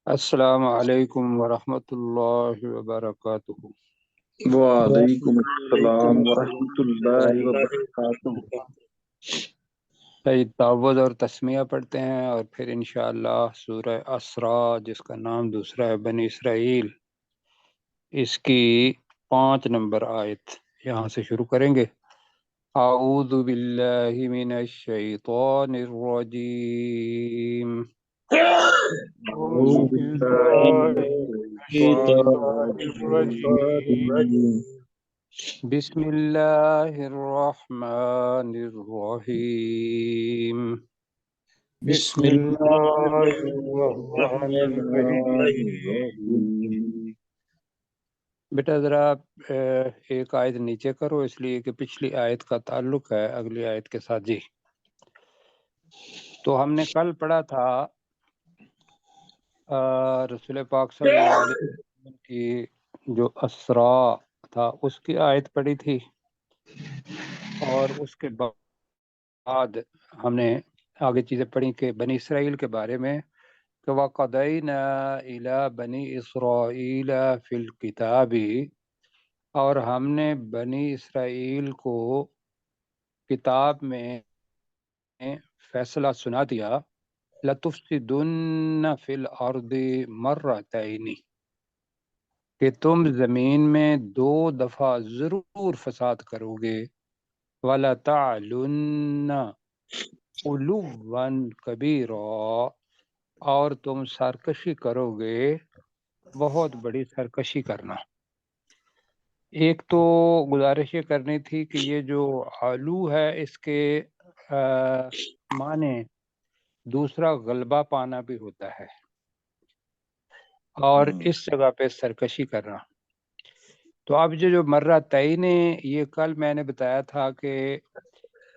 السلام علیکم ورحمۃ اللہ وبرکاتہ۔ وعلیکم وعلیکم السلام السلام ورحمۃ اللہ ورحمۃ اللہ وبرکاتہ۔ صحیح تعوذ اور تسمیہ پڑھتے ہیں اور پھر انشاءاللہ سورہ اسراء جس کا نام دوسرا ہے بنی اسرائیل، اس کی 5 نمبر آیت یہاں سے شروع کریں گے۔ اعوذ باللہ من الشیطان الرجیم۔ اعوذ اعوذ باللہ باللہ من من الشیطان الشیطان الرجیم۔ الرجیم۔ بسم اللہ الرحمن الرحیم۔ بسم بسم اللہ اللہ الرحمن الرحمن الرحیم۔ الرحیم۔ بیٹا ذرا ایک آیت نیچے کرو، اس لیے کہ پچھلی آیت کا تعلق ہے اگلی آیت کے ساتھ۔ جی تو ہم نے کل پڑھا تھا رسول پاک صلی اللہ علیہ وسلم کی جو اسراء تھا اس کی آیت پڑھی تھی، اور اس کے بعد ہم نے آگے چیزیں پڑھی کہ بنی اسرائیل کے بارے میں کہ وَقَضَيْنَا إِلَى بَنِي إِسْرَائِيلَ فِي الْكِتَابِ، اور ہم نے بنی اسرائیل کو کتاب میں فیصلہ سنا دیا لَتُفْسِدُنَّ فِي الْأَرْضِ مَرَّتَيْنِ، کہ تم زمین میں 2 دفعہ ضرور فساد کرو گے، وَلَتَعْلُنَّ عُلُوًّا كَبِيرًا، اور تم سرکشی کرو گے، بہت بڑی سرکشی کرنا۔ ایک تو گزارش یہ کرنی تھی کہ یہ جو علو ہے اس کے معنی دوسرا غلبہ پانا بھی ہوتا ہے، اور اس جگہ پہ سرکشی کرنا۔ تو اب جو مرہ تعین، یہ کل میں نے بتایا تھا کہ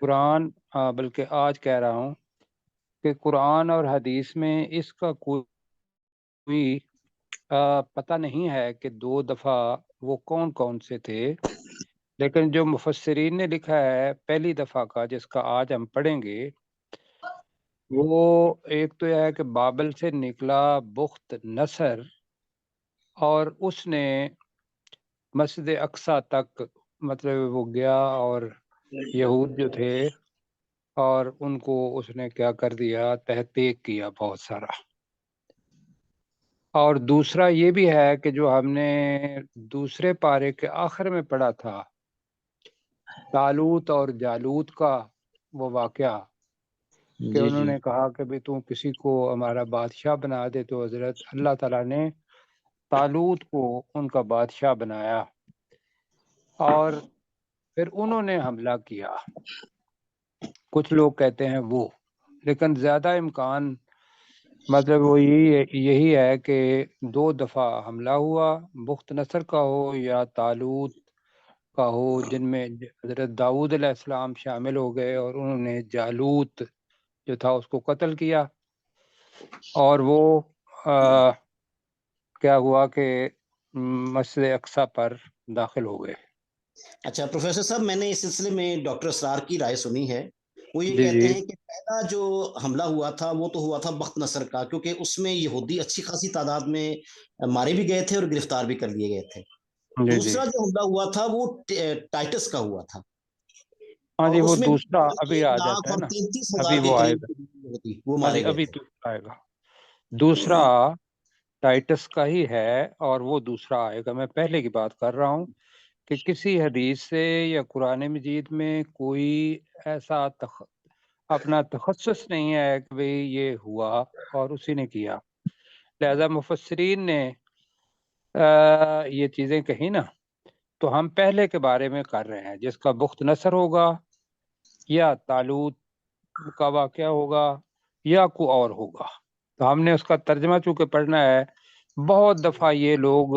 قرآن بلکہ آج کہہ رہا ہوں کہ قرآن اور حدیث میں اس کا کوئی پتہ نہیں ہے کہ 2 دفعہ وہ کون کون سے تھے، لیکن جو مفسرین نے لکھا ہے پہلی دفعہ کا جس کا آج ہم پڑھیں گے، وہ ایک تو یہ ہے کہ بابل سے نکلا بخت نصر، اور اس نے مسجد اقصی تک مطلب وہ گیا، اور یہود جو تھے اور ان کو اس نے کیا کر دیا، تحقیق کیا بہت سارا۔ اور دوسرا یہ بھی ہے کہ جو ہم نے دوسرے پارے کے آخر میں پڑھا تھا طالوت اور جالوت کا وہ واقعہ، کہ انہوں نے کہا کہ بھی تم کسی کو ہمارا بادشاہ بنا دے، تو حضرت اللہ تعالیٰ نے طالوت کو ان کا بادشاہ بنایا، اور پھر انہوں نے حملہ کیا۔ کچھ لوگ کہتے ہیں وہ، لیکن زیادہ امکان مطلب وہ یہی ہے کہ 2 دفعہ حملہ ہوا، بخت نصر کا ہو یا طالوت کا ہو، جن میں حضرت داؤد علیہ السلام شامل ہو گئے اور انہوں نے جالوت جو تھا اس کو قتل کیا، اور وہ کیا ہوا کہ مسجد اقصی پر داخل ہو گئے۔ اچھا پروفیسر صاحب، میں نے اس سلسلے میں ڈاکٹر اسرار کی رائے سنی ہے۔ وہ یہ جی کہتے جی ہیں کہ پہلا جو حملہ ہوا تھا وہ تو ہوا تھا بخت نصر کا، کیونکہ اس میں یہودی اچھی خاصی تعداد میں مارے بھی گئے تھے اور گرفتار بھی کر لیے گئے تھے۔ جی جی دوسرا جو حملہ ہوا تھا وہ ٹائٹس کا ہوا تھا، ہاں اور جی، اس وہ میں دوسرا ابھی آ 1 لاکھ جاتا ہے اور نا، 33,000 ابھی کے وہ آئے قریب گا۔ یہودی وہ ہاں جی، مارے گئے ابھی تھے۔ دوسرا آئے گا۔ دوسرا ٹائٹس کا ہی ہے، اور وہ دوسرا آئے گا۔ میں پہلے کی بات کر رہا ہوں کہ کسی حدیث سے یا قرآن مجید میں کوئی ایسا اپنا تخصص نہیں ہے کہ بھئی یہ ہوا اور اسی نے کیا، لہذا مفسرین نے یہ چیزیں کہی نا، تو ہم پہلے کے بارے میں کر رہے ہیں جس کا بخت نصر ہوگا یا طالوت کا واقعہ ہوگا یا کوئی اور ہوگا۔ تو ہم نے اس کا ترجمہ چونکہ پڑھنا ہے، بہت دفعہ یہ لوگ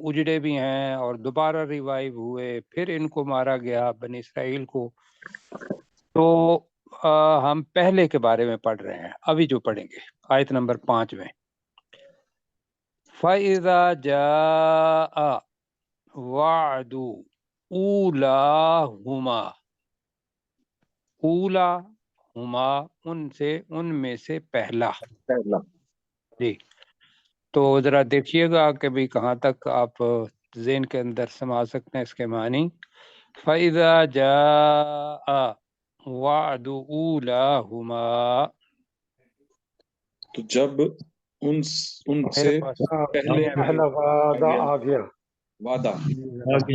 اجڑے بھی ہیں اور دوبارہ ریوائیو ہوئے، پھر ان کو مارا گیا بنی اسرائیل کو۔ تو ہم پہلے کے بارے میں پڑھ رہے ہیں، ابھی جو پڑھیں گے آیت نمبر 5 میں۔ فَإِذَا جَاءَ وَعْدُ أُولَاهُمَا، اولا ہما ان میں سے پہلا، جی تو ذرا دیکھیے گا کہ بھی کہاں تک آپ ذہن کے اندر سما سکتے ہیں اس کے معنی. فَإِذَا جَاءَ وَعْدُ أُولَاهُمَا، تو جب ان سے میرے پاس پہلے پہلا وعدہ آ گیا. وعدہ آتی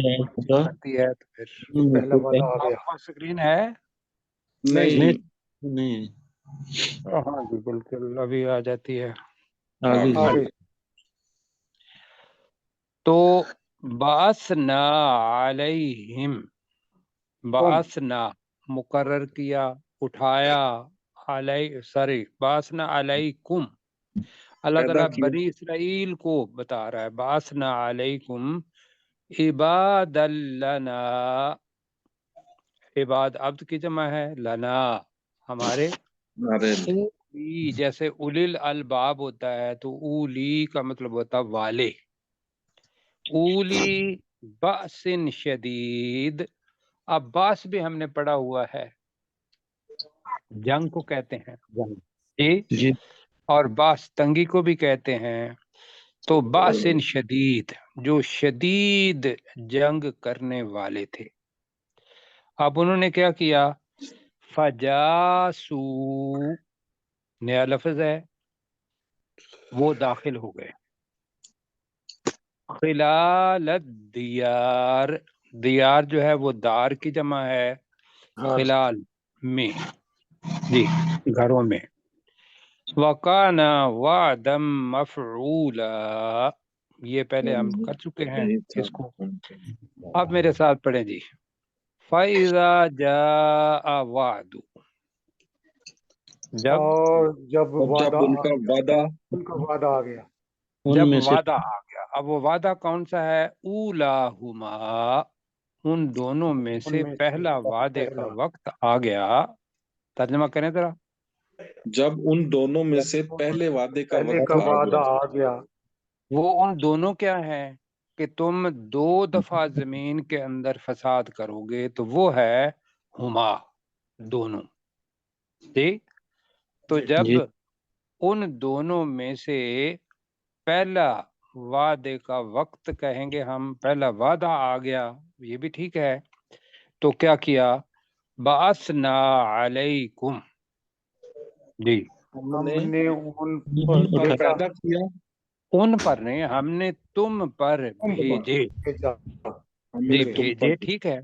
ہے تو پھر پہلا وعدہ آ آپ گیا. کے پاس اسکرین ہے؟ نہیں نہیں ہاں جی بالکل ابھی آ جاتی ہے. آگے آ گئی. تو باسنا علیہم، باسنا مقرر کیا، اٹھایا، باسنا علیکم، اللہ پیدا تعالیٰ کیا بنی اسرائیل کو بتا رہا ہے باسنا علیکم عباد لنا، عباد عبد کی جمع ہے، لنا ہمارے، ہمارے اولی جیسے اولل الباب ہوتا ہے تو اولی کا مطلب ہوتا ہے والے، اولی بأس شدید. اب باس بھی ہم نے پڑھا ہوا ہے، جنگ کو کہتے ہیں جی، جی اور باس تنگی کو بھی کہتے ہیں. تو باس شدید جو شدید جنگ کرنے والے تھے. اب انہوں نے کیا کیا؟ فجاسو نیا لفظ ہے، وہ داخل ہو گئے خلال الدیار، دیار جو ہے وہ دار کی جمع ہے، خلال میں، جی گھروں میں. وَقَانَ وَعْدًا مَفْعُولًا، یہ پہلے ہم کر چکے ہیں اس کو. اب میرے ساتھ پڑھیں جی. فَإِذَا جَاءَ وَعْدُ، جب اور جب جب وعدہ ان کا وعدہ ان کا وعدہ آ گیا. ان جب میں سے وعدہ آ گیا. اب وہ وعدہ کون سا ہے؟ اولاہما، ان دونوں میں ان سے میں پہلا وعدے کا پہلا وقت آ گیا. ترجمہ کریں ذرا. جب ان دونوں میں سے پہلے وعدے کا پہلے وقت کا آ وعدہ گیا آ گیا. وہ ان دونوں کیا ہیں کہ تم 2 دفعہ زمین کے اندر فساد کرو گے، تو وہ ہے ہما، دونوں. ٹھیک. تو جب جی ان دونوں میں سے پہلا وعدے کا وقت کہیں گے ہم، پہلا وعدہ آ گیا، یہ بھی ٹھیک ہے. تو کیا کیا؟ بَعَثْنَا عَلَيْكُمْ، جی ہم ہم نے نے ان ان پر پر بھیجا. پیدا کیا ان پر نہیں، ہم نے تم پر بھیجے. بھیجا. ہم جی نے تم پر بھیجے ٹھیک ہے.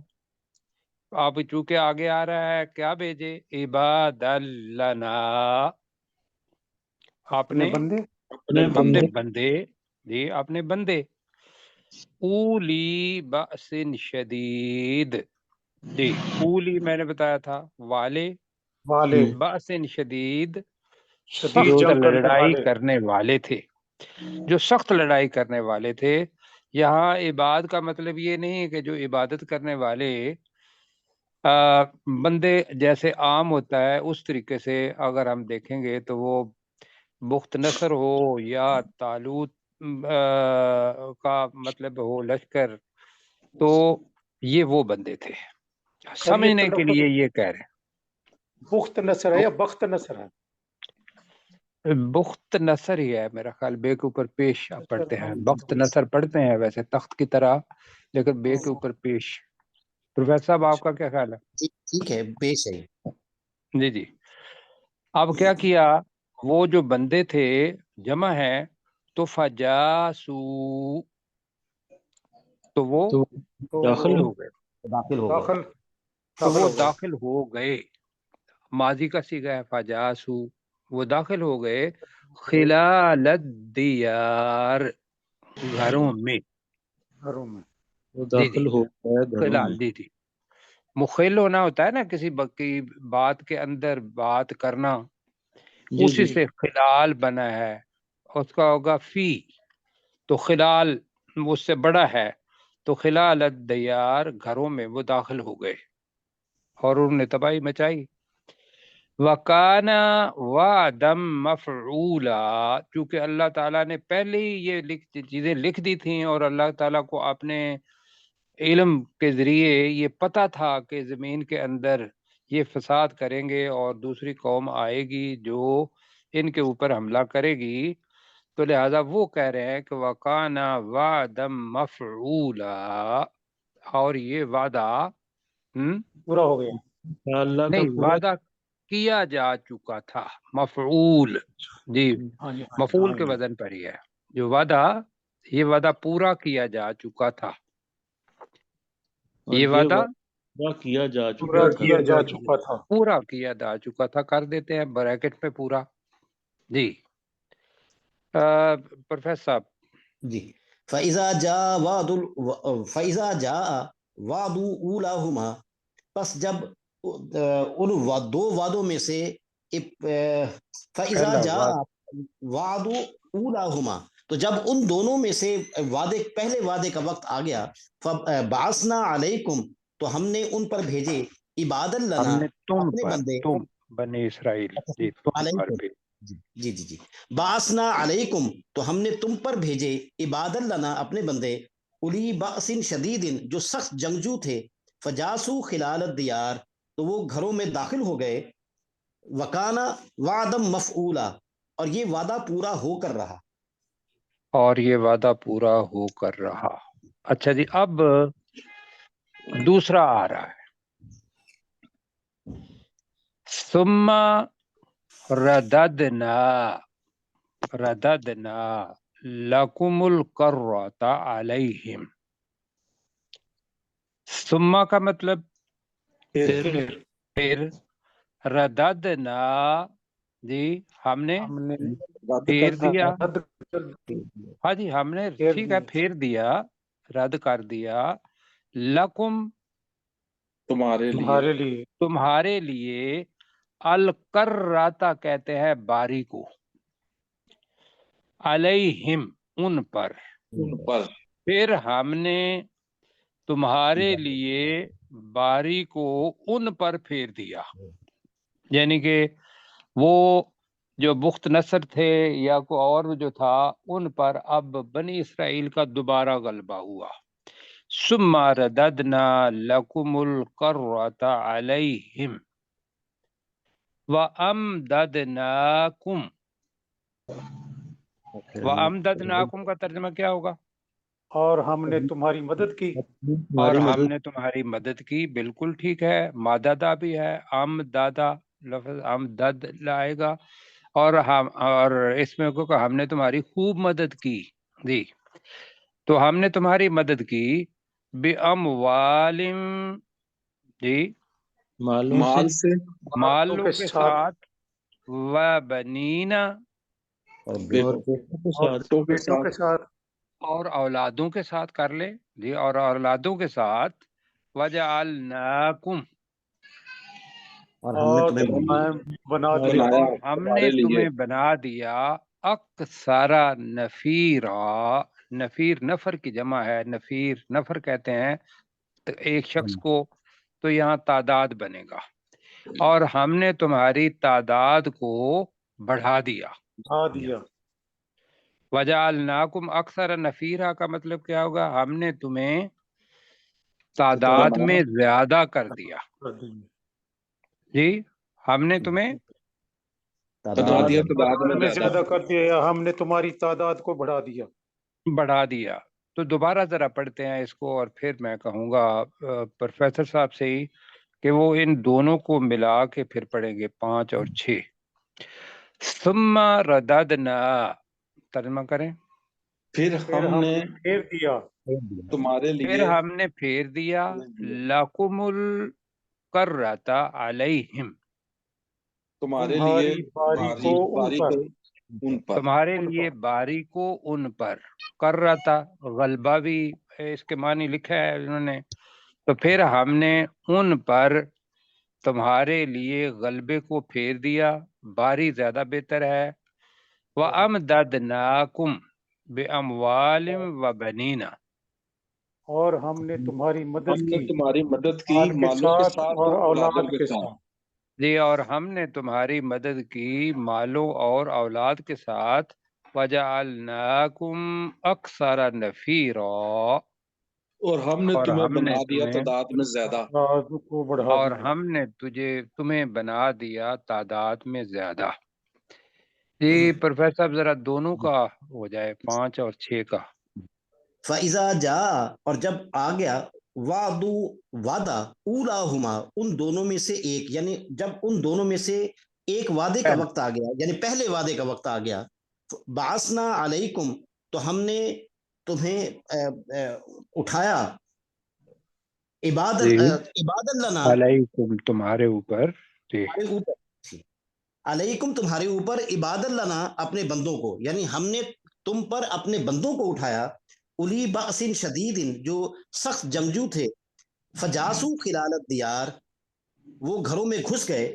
اب چونکہ آگے آ رہا ہے کیا بھیجے؟ عباد لنا، اپنے اپنے بندے. اپنے اپنے بندے بندے، جی اپنے بندے. اولی بأس شدید، جی اولی میں نے بتایا تھا والے، والے بأس شدید شدید سخت جنگ کرنے لڑائی والے. کرنے والے تھے، جو سخت لڑائی کرنے والے تھے. یہاں عباد کا مطلب یہ نہیں ہے کہ جو عبادت کرنے والے بندے جیسے عام ہوتا ہے اس طریقے سے اگر ہم دیکھیں گے تو وہ بخت نصر ہو یا طالوت کا مطلب ہو لشکر، تو یہ وہ بندے تھے. سمجھنے کے لیے یہ کہہ رہے بخت نصر ہے یا بخت نصر ہے؟ ہیں بخت نصر ہی ہے میرا خیال، بے کے اوپر پیش آپ پڑھتے ہیں، بخت نصر پڑھتے ہیں ویسے تخت کی طرح، لیکن بے کے اوپر پیش. پروفیسر صاحب آپ کا کیا خیال ہے؟ ٹھیک ہے پیش ہے جی جی. اب کیا کیا؟ وہ جو بندے تھے جمع ہے، تو فجاسو، تو وہ تو تو داخل ہو گئے، داخل ہو گئے داخل تو وہ ہو گئے. داخل ہو گئے. ماضی کا صیغہ ہے فجاسو، وہ داخل ہو گئے خلال الدیار، گھروں میں. گھروں میں. وہ جی جی داخل ہو گیا گھروں میں. خلال، جی جی. مخل ہونا ہوتا ہے نا کسی کی بات کے اندر بات کرنا، جی اسی جی سے خلال بنا ہے. اس کا ہوگا فی، تو خلال اس سے بڑا ہے، تو خلال الدیار گھروں میں وہ داخل ہو گئے اور انہوں نے تباہی مچائی. وَكَانَ وَعْدًا مَفْعُولًا، چونکہ اللہ تعالیٰ نے پہلے ہی یہ چیزیں لکھ دی تھیں اور اللہ تعالیٰ کو اپنے علم کے ذریعے یہ پتہ تھا کہ زمین کے اندر یہ فساد کریں گے اور دوسری قوم آئے گی جو ان کے اوپر حملہ کرے گی. تو لہذا وہ کہہ رہے ہیں کہ وَقَانَ وَعْدًا مَفْعُولًا، اور یہ وعدہ پورا ہو گیا، اللہ کا نہیں، پورا وعدہ کیا جا چکا تھا، مفعول، جی ہاں جی مفعول ہاں کے جی، وزن پر ہی ہے، جو وعدہ، یہ وعدہ پورا کیا جا چکا تھا، اور یہ وعدہ وعدہ کیا جا پورا چکا تھا۔ کیا جا چکا تھا۔ پورا کیا جا چکا تھا، کر دیتے ہیں بریکٹ میں پورا، جی پروفیسر صاحب جی فَإِذَا جَاءَ فَإِذَا جَاءَ وَعْدُ أُولَاهُمَا، پس جب ان دو وعدوں میں سے فَإِذَا پہلا جَاءَ وعدہ، وَعْدُ أُولَاهُمَا، تو جب ان دونوں میں سے پہلے وعدے کا وقت آ گیا، فَبَعَثْنَا عَلَيْكُمْ، تو ہم نے ان پر بھیجے عبادًا ہم لنا، نے تم اپنے پر، بندے، تم بنی اسرائیل، جی تم پر علیکم، بھی، جی جی جی باسنا علیکم، تو ہم نے تم پر بھیجے عبادًا لنا، اپنے بندے، الی بأس شدید، جو سخت جنگجو تھے، فجاسو خلال الدیار، تو وہ گھروں میں داخل ہو گئے، وکانا وعدم مفعولا، اور یہ وعدہ پورا ہو کر رہا۔ اور یہ وعدہ پورا ہو کر رہا۔ اچھا جی، اب دوسرا آ رہا ہے، ثم رددنا لکم الکرۃ علیہم، ثم کا مطلب پھر، رددنا، جی ہم نے ہم نے رد پھیر کر دیا، رد کر ہاں جی ہم نے پھیر ٹھیک ہے دیا، پھیر دیا، رد کر دیا، لکم تمہارے لیے، تمہارے لیے، تمہارے لیے، الکراتا کہتے ہیں باری کو، علیہم ان پر، ان پر پھر ہم نے تمہارے لیے باری کو ان پر پھیر دیا، یعنی کہ وہ جو بخت نصر تھے یا کوئی اور جو تھا، ان پر اب بنی اسرائیل کا دوبارہ غلبہ ہوا۔ ثم رددنا لکم الکرۃ علیہم وَأَمْدَدْنَاكُمْ، وَأَمْدَدْنَاكُمْ کا ترجمہ کیا ہوگا؟ اور ہم نے تمہاری مدد کی، اور ہماری ہم مدد، نے تمہاری مدد کی، بالکل ٹھیک ہے، مادادا بھی ہے، امدادا لفظ امدد لائے گا، اور اس میں کو کہ ہم نے تمہاری خوب مدد کی، جی تو ہم نے تمہاری مدد کی بِأَمْوَالٍ، جی مالوں سے، مال سے، مالوں کے ساتھ، وَبَنِينَ، اور اور بیٹوں، بیٹوں کے اور ساتھ، بیٹوں کے ساتھ، اور اولادوں کے ساتھ کر لے، جی اور اولادوں کے ساتھ، وَجَعَلْنَاكُمْ، اور ہم نے اور تمہیں تمہیں بنا جی دیا، بنایا اور ہم نے تمہارے لیے، تمہیں بنا دیا اکثر نفیرا، نفیر نفر کی جمع ہے، نفیر نفر کہتے ہیں تو ایک شخص کو، تو یہاں تعداد بنے گا، اور ہم نے تمہاری تعداد کو بڑھا دیا۔ بنا دیا، وجعلناکم اکثر نفیرا کا مطلب کیا ہوگا؟ ہم نے تمہیں تعداد بنایا، میں زیادہ کر دیا، کر دیا، جی ہم نے تمہیں بنا تعداد دیا میں، تعداد میں زیادہ۔ زیادہ کر دیا، یا ہم نے تمہاری تعداد کو بڑھا دیا۔ بڑھا دیا۔ تو دوبارہ ذرا پڑھتے ہیں اس کو، اور پھر میں کہوں گا پروفیسر صاحب سے ہی کہ وہ ان دونوں کو ملا کے پھر پڑھیں گے 5 اور 6۔ ثم رددنا، ترجمہ کریں، پھر پھر ہم ہم نے نے پھیر دیا، تمہارے پھر لیے، ہم نے پھیر دیا لَکُمُ الْکَرَّۃَ عَلَیہم، تمہارے لیے تمہاری باری کو ان باری پر، کو ان پر، تمہارے ان لیے پر، باری کو ان پر، کرتا غلبہ بھی اس کے معنی لکھا ہے انہوں نے، تو پھر ہم نے ان پر تمہارے لیے غلبے کو پھیر دیا، باری زیادہ بہتر ہے، وَأَمْدَدْنَاكُمْ بِأَمْوَالٍ وَبَنِينَ، اور ہم نے تمہاری مدد ہم نے کی تمہاری مدد کی مال کے مالوں کے ساتھ ساتھ اور اور اولادوں اولاد کے کے ساتھ۔ ساتھ، جی اور ہم نے تمہاری مدد کی مالوں اور اولاد کے ساتھ، وَجَعَلْنَاكُمْ أَكْثَرَ نَفِيرًا، اور ہم نے اور تمہیں ہم نے بنا دیا تمہیں، تعداد میں زیادہ۔ تعداد کو بڑھا اور دیا۔ ہم نے تمہیں بنا دیا تعداد میں زیادہ۔ جی پروفیسر صاحب ذرا دونوں کا ہو جائے 5 اور 6 کا. فَإِذَا جَاءَ اور جب آ گیا وعدو وعدہ اولاہما ان دونوں میں سے ایک، یعنی جب ان دونوں میں سے ایک وعدے کا وقت آ گیا، یعنی پہلے وعدے کا وقت آ گیا، بعثنا علیکم تو ہم نے تمہیں اٹھایا عباد جی عباد لنا علیکم تمہارے اوپر. جی تمہارے اوپر، علیکم تمہارے اوپر عباد لنا اپنے بندوں کو، یعنی ہم نے تم پر اپنے بندوں کو اٹھایا، الی بأس شدید جو سخت جنگجو تھے، فجاسو خلال الدیار وہ گھروں میں گھس گئے،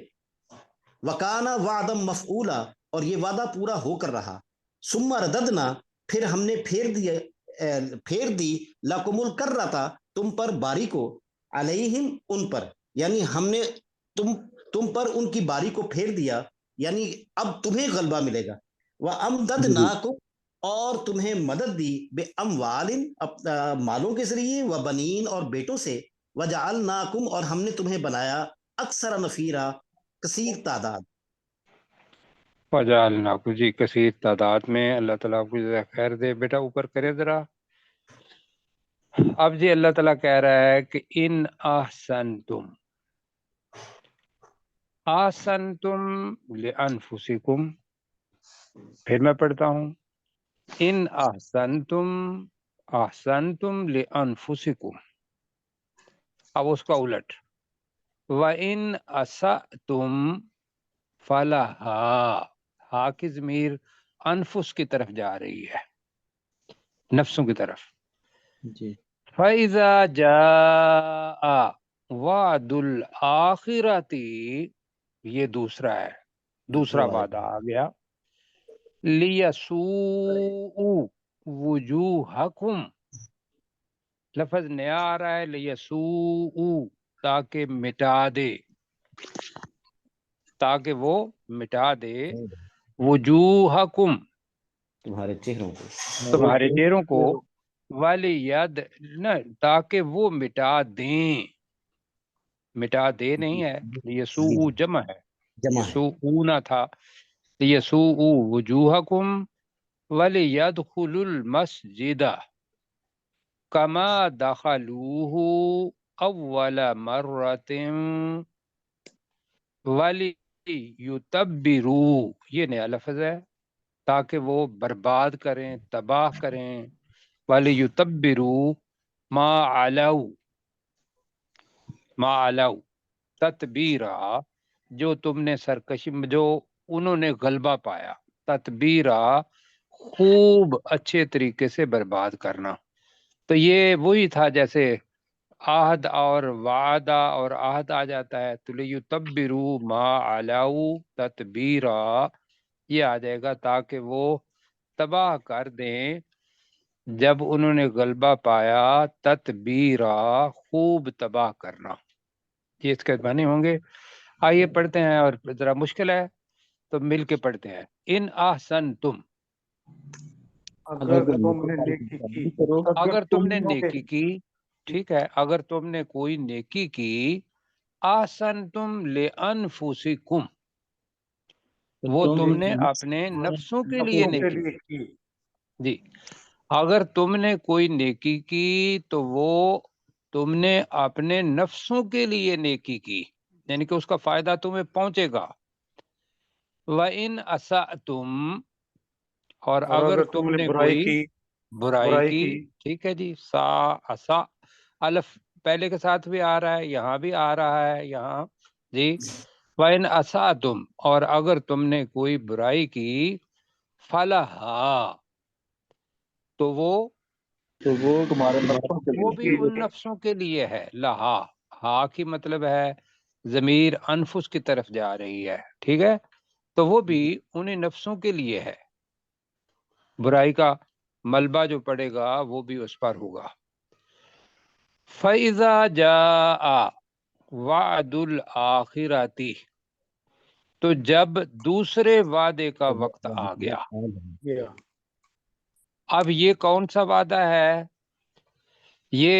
وکانا وعدم مفعولا اور یہ وعدہ پورا ہو کر رہا، ثم رددنا پھر ہم نے پھیر دی لکم الکرتا تم پر باری کو، علیہم ان پر، یعنی ہم نے تم پر ان کی باری کو پھیر دیا، یعنی اب تمہیں غلبہ ملے گا، وَأَمْدَدْنَاكُمْ اور تمہیں مدد دی بے اموال مالوں کے ذریعے، و بنین اور بیٹوں سے، وجعلناکم اور ہم نے تمہیں بنایا اکثر نفیرا کثیر تعداد. وجعلنا کو جی کثیر تعداد میں. اللہ تعالیٰ آپ کو جزائے خیر دے. بیٹا اوپر کرے ذرا. اب جی اللہ تعالیٰ کہہ رہا ہے کہ ان احسنتم لانفسکم. پھر میں پڑھتا ہوں، ان احسنتم لانفسکم. اب اس کا الٹ، وَإِنْ أَسَأْتُمْ فَلَهَا. ہا کی ضمیر انفس کی طرف جا رہی ہے، نفسوں کی طرف. جی فَإِذَا جَاءَ وَعْدُ الْآخِرَةِ یہ دوسرا ہے، دوسرا وعدہ آ گیا. لِيَسُوءُ وُجُوهَكُمْ لفظ نیا آ رہا ہے، لِيَسُوءُ تاکہ مٹا دے، تاکہ وہ مٹا دے، وجوہکم تمہارے چہروں کو، تمہارے چہروں کو، وَلِيَدْ نہ تاکہ وہ مٹا دیں، مٹا دے نہیں ہے، لیسوء جمع ہے، جمع ہے. یسوء نہ تھا، لیسوء وجوہکم وَلِيَدْخُلُوا الْمَسْجِدَ کما دخلوہ اول مرۃ وَلِيُتَبِّرُوا یہ نیا لفظ ہے، تاکہ وہ برباد کریں، تباہ کریں. وَلِيُتَبِّرُوا ما علوا تتبیرا جو تم نے سرکشی جو انہوں نے غلبہ پایا، تتبیرا خوب اچھے طریقے سے برباد کرنا. تو یہ وہی تھا جیسے عہد اور وعدہ اور عہد آ جاتا ہے تو لیتبروا ما علوا تتبیرا یہ آ جائے گا تاکہ وہ تباہ کر دیں جب انہوں نے غلبہ پایا، تتبیرا خوب تباہ کرنا. یہ اس کے معنی ہوں گے. آئیے پڑھتے ہیں، اور ذرا مشکل ہے تو مل کے پڑھتے ہیں. ان احسنتم اگر تم نے نیکی کی، اگر تم نے نیکی کی، ٹھیک ہے، اگر تم نے کوئی نیکی کی، احسنتم لانفسکم وہ تم نے اپنے نفسوں کے لیے نفسوں کے نیکی لیے کی. کی، جی اگر تم نے کوئی نیکی کی تو وہ تم نے اپنے نفسوں کے لیے نیکی کی، یعنی کہ اس کا فائدہ تمہیں پہنچے گا. وَإِنْ أَسَأْتُمْ اور اگر تم نے کوئی برائی کی، ٹھیک ہے جی، سا اسا الف پہلے کے ساتھ بھی آ رہا ہے، یہاں بھی آ رہا ہے، یہاں جی. وَإِنْ أَسَأْتُمْ اور اگر تم نے کوئی برائی کی، فَلَهَا تو وہ تمہارے نفسوں کے وہ لیے. بھی ان نفسوں کے لیے ہے. لہا ہا کی مطلب ہے ضمیر انفس کی طرف جا رہی ہے، ٹھیک ہے، تو وہ بھی انہیں نفسوں کے لیے ہے. برائی کا ملبہ جو پڑے گا وہ بھی اس پر ہوگا. فَإِذَا جَاءَ وَعْدُ الْآخِرَةِ تو جب دوسرے وعدے کا وقت آ گیا. اب یہ کون سا وعدہ ہے؟ یہ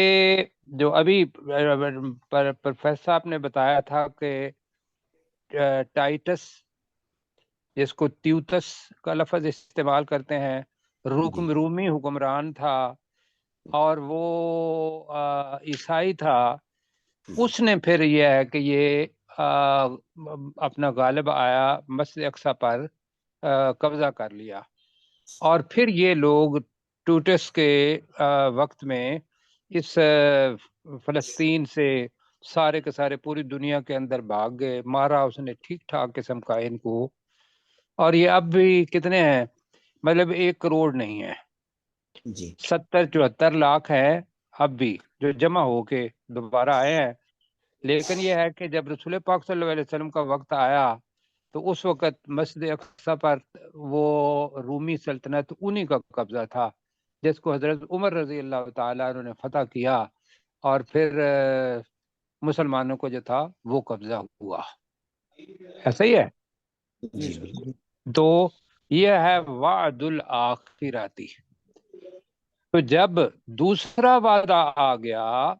جو ابھی پروفیسر صاحب نے بتایا تھا کہ ٹائٹس جس کو تیوتس کا لفظ استعمال کرتے ہیں، جی رومی حکمران تھا اور وہ عیسائی تھا، اس نے پھر یہ ہے کہ یہ اپنا غالب آیا مسجد اقصی پر قبضہ کر لیا، اور پھر یہ لوگ ٹوٹس کے وقت میں اس فلسطین سے سارے کے سارے پوری دنیا کے اندر بھاگ گئے، مارا اس نے ٹھیک ٹھاک قسم کا ان کو، اور یہ اب بھی کتنے ہیں، مطلب 1 کروڑ نہیں ہے، جی 70-74 لاکھ ہے اب بھی جو جمع ہو کے دوبارہ آئے ہیں۔ لیکن یہ ہے کہ جب رسول پاک صلی اللہ علیہ وسلم کا وقت آیا تو اس وقت مسجد اقصی پر وہ رومی سلطنت انہی کا قبضہ تھا، جس کو حضرت عمر رضی اللہ تعالیٰ عنہ نے فتح کیا، اور پھر مسلمانوں کو جو تھا وہ قبضہ ہوا۔ ایسا ہی ہے؟ جی بالکل تو یہ ہے وعد الآخراتی۔ تو جب دوسرا وعدہ آ گیا،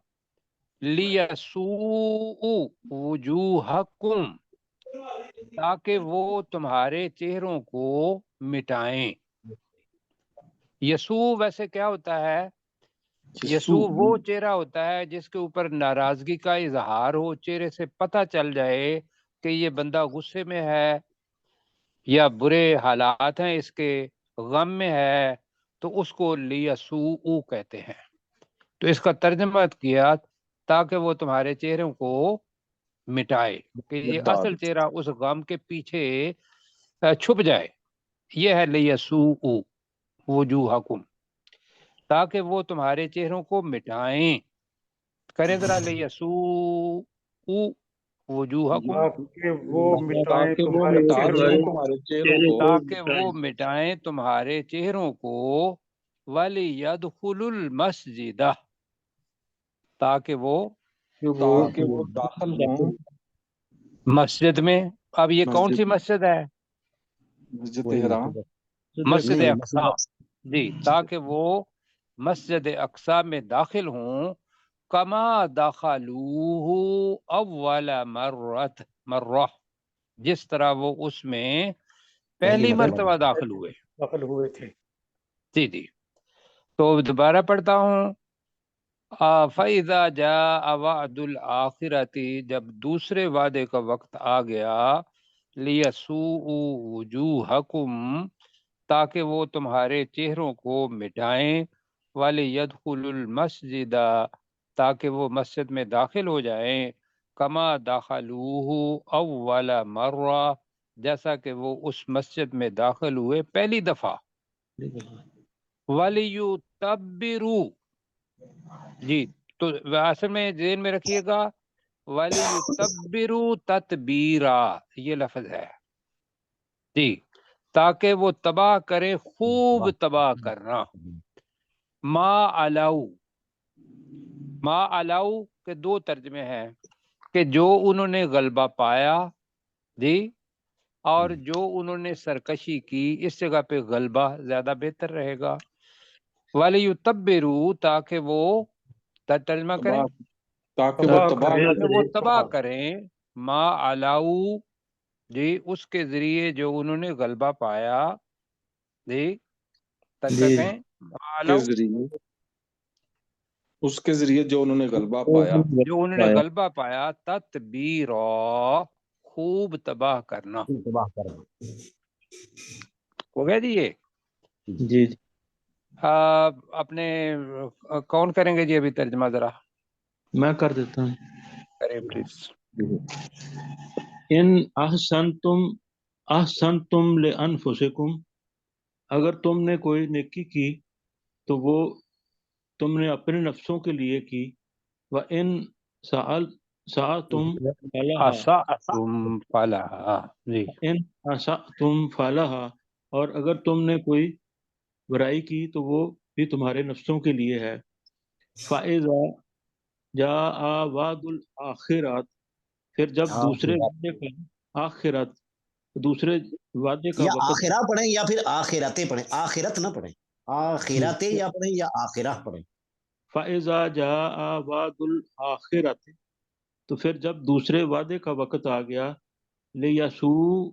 لیسوء وجوہکم، تاکہ وہ تمہارے چہروں کو مٹائیں۔ یسوع ویسے کیا ہوتا ہے؟ یسوع وہ چہرہ ہوتا ہے جس کے اوپر ناراضگی کا اظہار ہو، چہرے سے پتہ چل جائے کہ یہ بندہ غصے میں ہے یا برے حالات ہیں اس کے، غم میں ہے، تو اس کو لیسوء کہتے ہیں۔ تو اس کا ترجمہ کیا تاکہ وہ تمہارے چہروں کو مٹائے، کہ یہ اصل چہرہ اس غم کے پیچھے چھپ جائے۔ یہ ہے لیسوء وجوہکم، تاکہ وہ تمہارے چہروں کو مٹائیں۔ کریں ذرا لیسوء وجوہکم، تاکہ وہ مٹائیں تاکہ وہ تمہارے مٹا چہروں دیں کو۔ تمہارے چہروں کو، تاکہ وہ مٹائیں تمہارے چہروں کو، وَلِيَدْخُلُوا الْمَسْجِدَ، تاکہ وہ داخل ہوں مسجد میں۔ اب یہ کون سی مسجد ہے؟ مسجد وہی حرام، مسجد نہیں اقصی، جی، تاکہ وہ مسجد اقصی میں داخل ہوں، کما دخلوہ اول مرہ، جس طرح وہ اس میں پہلی مرتبہ داخل ہوئے۔ داخل ہوئے تھے۔ جی جی، تو دوبارہ پڑھتا ہوں۔ فَإِذَا جَاءَ وَعْدُ الْآخِرَةِ، جب دوسرے وعدے کا وقت آ گیا، لِيَسُوءُ وُجُوهَكُمْ، تاکہ وہ تمہارے چہروں کو مٹائیں، وَلِيَدْخُلُوا الْمَسْجِدَ، تاکہ وہ مسجد میں داخل ہو جائیں، کما دخلوہ اول مرہ، جیسا کہ وہ اس مسجد میں داخل ہوئے پہلی دفعہ۔ وَلِيُتَبِّرُوا، جی، تو اصل میں ذہن میں رکھیے گا، وَلِيُتَبِّرُوا تَتْبِيرًا، یہ لفظ ہے، جی، تاکہ وہ تباہ کرے، خوب تباہ کرنا۔ ما علاؤ، ما علاؤ کے 2 ترجمے ہیں، کہ جو انہوں نے غلبہ پایا، جی، اور جو انہوں نے سرکشی کی، اس جگہ پہ غلبہ زیادہ بہتر رہے گا۔ وَلِيُتَبِّرُوا، تاکہ وہ ترجمہ کریں، تاکہ وہ تباہ تاکہ وہ تباہ کریں، ما علاؤ، جی، اس کے ذریعے جو انہوں نے غلبہ پایا، جی، ترجمہ کریں، ما کے علاؤ، ذریعے، اس کے ذریعے جو انہوں نے غلبہ پایا، جو انہوں نے غلبہ پایا، تتبیرا، خوب تباہ کرنا۔ تباہ کرنا۔ ہو گیا جی یہ؟ جی جی، اپنے کون کریں گے جی ابھی ترجمہ ذرا میں کر دیتا ہوں۔ کریں پلیز۔ ان احسنتم لانفسکم، اگر تم نے کوئی نیکی کی تو وہ تم نے اپنے نفسوں کے لیے کی، وَإِن سَأَتُمْ فَلَهَا، اسأتم فلہا، جی، ان اسأتم فَلَهَا، اور اگر تم نے کوئی برائی کی تو وہ بھی تمہارے نفسوں کے لیے ہے۔ فَإِذَا جَاءَ وَعْدُ الْآخِرَةِ، پھر جب دوسرے وعدے کا آخرت، دوسرے وعدے کا یا وقت، آخرہ پڑھیں یا پھر آخرتے پڑھیں، آخرت نہ پڑھیں، آخرتے یا پڑھیں یا آخرہ پڑھیں۔ فَإِذَا جَاءَ وَعْدُ الْآخِرَةِ، تو پھر جب دوسرے وعدے کا وقت آ گیا، لِيَسُوءُ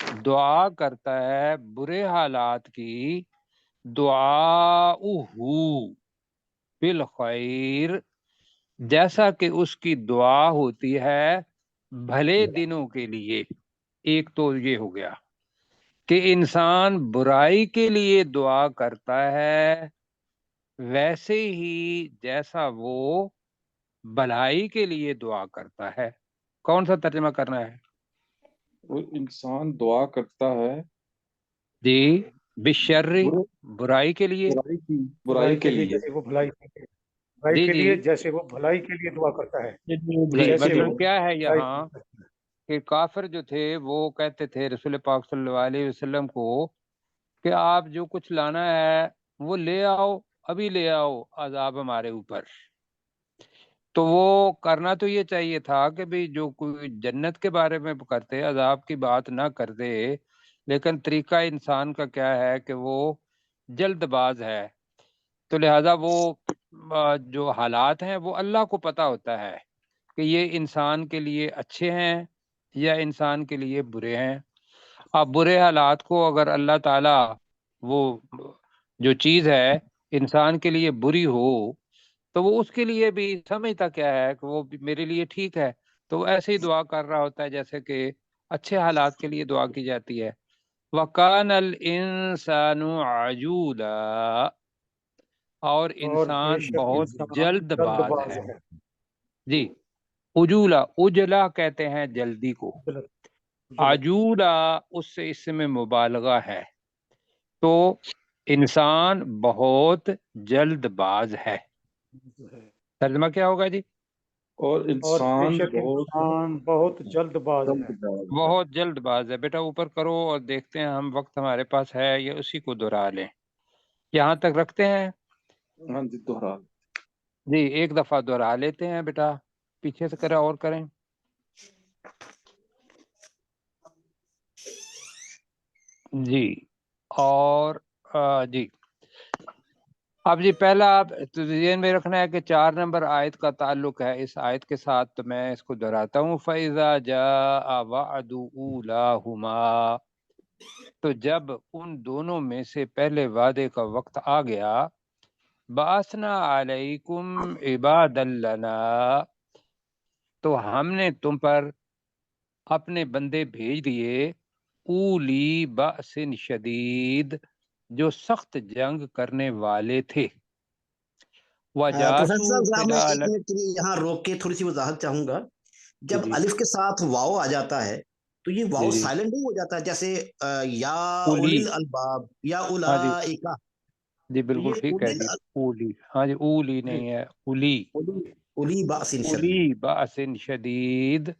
دعا کرتا ہے برے حالات کی، دعاؤہ بالخیر، جیسا کہ اس کی دعا ہوتی ہے بھلے دنوں کے لیے۔ ایک تو یہ ہو گیا کہ انسان برائی کے لیے دعا کرتا ہے ویسے ہی جیسا وہ بھلائی کے لیے دعا کرتا ہے۔ کون سا ترجمہ کرنا ہے؟ وہ انسان دعا کرتا ہے جی، بشر، برے- برائی کے لیے۔ برائی کے لیے جیسے وہ بھلائی بھلائی جی کے جی لیے، جیسے وہ بھلائی کے لیے دعا کرتا ہے، جی، جیسے مثلا وہ کیا ہے بھلائی یہاں کہ کافر جو تھے وہ کہتے تھے رسول پاک صلی اللہ علیہ وسلم کو کہ آپ جو کچھ لانا ہے وہ لے آؤ، ابھی لے آؤ، عذاب ہمارے اوپر۔ تو وہ کرنا تو یہ چاہیے تھا کہ بھی جو کوئی جنت کے بارے میں کرتے، عذاب کی بات نہ کرتے، لیکن طریقہ انسان کا کیا ہے کہ وہ جلد باز ہے، تو لہذا وہ جو حالات ہیں وہ اللہ کو پتہ ہوتا ہے کہ یہ انسان کے لیے اچھے ہیں یا انسان کے لیے برے ہیں۔ اب برے حالات کو اگر اللہ تعالیٰ وہ جو چیز ہے انسان کے لیے بری ہو تو وہ اس کے لیے بھی سمجھتا کیا ہے کہ وہ میرے لیے ٹھیک ہے، تو وہ ایسے ہی دعا کر رہا ہوتا ہے جیسے کہ اچھے حالات کے لیے دعا کی جاتی ہے۔ وَكَانَ الْإِنسَانُ عَجُولًا، اور اور بے انسان شک بہت انسان جلد جلد باز باز ہے۔ ہے۔ جی، اجولا، اجلا کہتے ہیں جلدی کو، جلد عجولا اس سے اس میں مبالغہ ہے، تو انسان بہت جلد باز ہے۔ ہے، ترجمہ کیا ہوگا جی؟ اور اور بے انسان شک بہت انسان بہت جلد باز ہے۔ جلد ہے۔ بہت جلد باز ہے۔ بیٹا اوپر کرو اور دیکھتے ہیں ہم، وقت ہمارے پاس ہے یا اسی کو دہرا لیں؟ یہاں تک رکھتے ہیں؟ ہاں جی، دوہرا جی ایک دفعہ دہرا لیتے ہیں بیٹا، پیچھے سے کریں اور کریں۔ جی اور جی اب جی پہلا آپ ذہن میں رکھنا ہے کہ 4 نمبر آیت کا تعلق ہے اس آیت کے ساتھ، تو میں اس کو دہراتا ہوں۔ فَإِذَا جَاءَ وَعْدُ أُولَاهُمَا، تو جب ان دونوں میں سے پہلے وعدے کا وقت آ گیا، بَعَثْنَا عَلَيْكُمْ عِبَادًا لَنَا، تو ہم نے تم پر اپنے بندے بھیج دیے، اولی بأس شدید، جو سخت جنگ کرنے والے تھے، پروفیسر وجاسو صاحب ذرا میں خلال۔ 1 منٹ کے لیے یہاں روک کے تھوڑی سی وضاحت چاہوں گا۔ جی جب جی الف کے ساتھ واؤ آ جاتا ہے تو یہ جی واؤ جی سائلنٹ نہیں ہو جاتا ہے، جیسے یا اولی، اولل الباب یا ہاں جی اولائکا، جی تو بالکل یہ ٹھیک ہے جی، اولی، ہاں جی اولی نہیں ہے، اولی، اولی بأس اولی شدید۔ بأس شدید،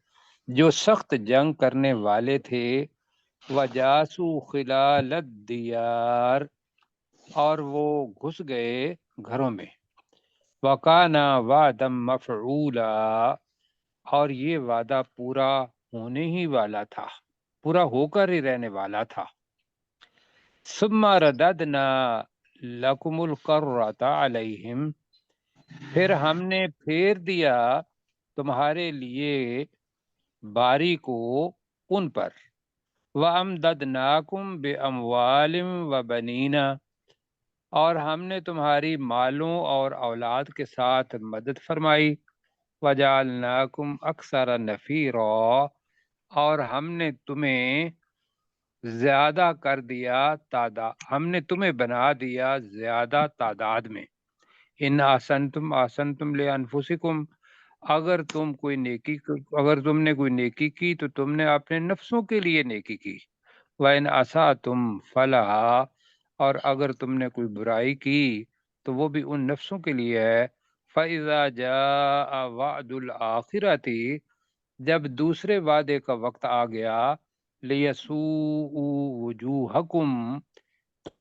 جو سخت جنگ کرنے والے تھے، وجاسو خلال الدیار، اور وہ گھس گئے گھروں میں، وکانا وعدا مفعولا، اور یہ وعدہ پورا ہونے ہی والا تھا، پورا ہو کر ہی رہنے والا تھا۔ ثم رددنا لکم القرۃ علیہم، پھر ہم نے پھیر دیا تمہارے لیے باری کو ان پر، وَأَمْدَدْنَاكُمْ بِأَمْوَالٍ وَبَنِينَ، اور ہم نے تمہاری مالوں اور اولاد کے ساتھ مدد فرمائی، وَجَعَلْنَاكُمْ أَكْثَرَ نَفِيرًا، اور ہم نے تمہیں زیادہ کر دیا تعداد، ہم نے تمہیں بنا دیا زیادہ تعداد میں۔ ان آسنتم لانفسکم، اگر تم نے کوئی نیکی کی تو تم نے اپنے نفسوں کے لیے نیکی کی، وَإِنْ أَسَأْتُمْ فَلَهَا، اور اگر تم نے کوئی برائی کی تو وہ بھی ان نفسوں کے لیے ہے۔ فَإِذَا جَاءَ وَعْدُ الْآخِرَةِ، جب دوسرے وعدے کا وقت آ گیا، لِيَسُوءُوا وُجُوهَكُمْ،